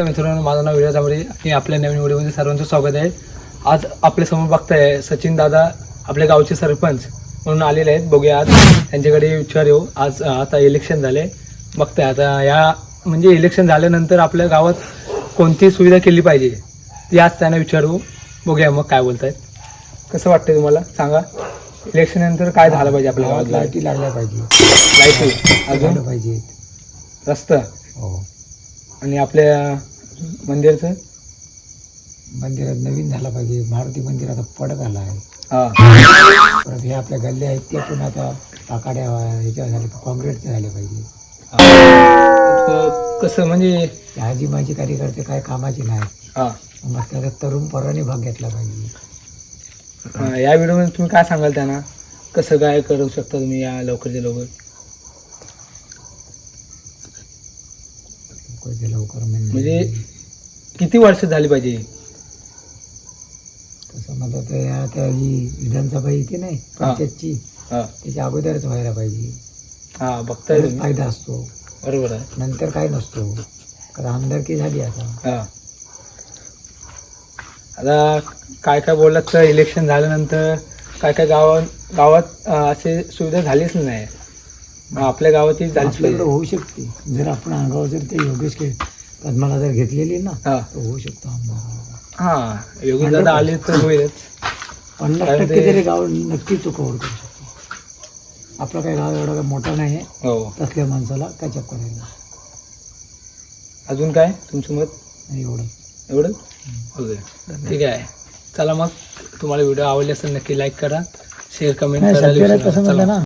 नमस्कार मित्रांनो, माझं नाव विराज आंबरे आणि आपल्या नवीन व्हिडिओमध्ये सर्वांचं स्वागत आहे. आज आपल्या समोर बघताय सचिन दादा आपल्या गावचे सरपंच म्हणून आलेले आहेत. बघूया आज त्यांच्याकडे विचार येऊ. आज आता इलेक्शन झाले, बघताय आता या म्हणजे इलेक्शन झाल्यानंतर आपल्या गावात कोणती सुविधा केली पाहिजे ती आज त्यांना विचारू. बघूया मग काय बोलतायत. कसं वाटतंय तुम्हाला सांगा, इलेक्शन नंतर काय झालं पाहिजे आपल्या गावात? लाईटी लागल्या पाहिजे, लाईटी अजून पाहिजे, रस्ता आणि आपल्या मंदिराचं मंदिरात नवीन झाला पाहिजे. मारुती मंदिर आता पडत आला आहे. परत हे आपल्या गल्ले आहेत ते पण आता आकाड्या ह्याच्या झाले, काँक्रीटचे झाले पाहिजे. कसं म्हणजे आजी माझी कार्यकर्ते काय कामाची नाही, मग त्याचा तरुण पोरांनी भाग घेतला पाहिजे. या व्हिडिओमध्ये तुम्ही काय सांगाल त्यांना, कसं काय करू शकता तुम्ही या लवकरच्या लवकर? लवकर म्हणजे किती वर्ष झाली पाहिजे? तसं मला तर आता ही विधानसभा येते नाही पंचायतची, त्याच्या अगोदरच व्हायला पाहिजे. बघताय फायदा असतो, बरोबर आहे. नंतर काय नसतो, कारण आमदारकी झाली आता. आता काय काय बोललात तर इलेक्शन झाल्यानंतर काय काय गावात असे सुविधा झालीच नाही. आपल्या गावात झालीच आपल्याकडे होऊ शकते जर आपण अंगावर जर ते योगेश पद्माला जर घेतलेली ना तर होऊ शकतो आमदार. योगेश दादा आले तर होईलच. 50% तरी गाव नक्कीच तो कव्हर करू शकतो. आपलं काय गाव एवढा मोठा नाही आहे, तसल्या माणसाला कॅचअप करायला. अजून काय तुमचं मत? एवढं ओके, ठीक आहे. चला मग, तुम्हाला व्हिडिओ आवडले असेल नक्की लाईक करा, शेअर, कमेंट करा.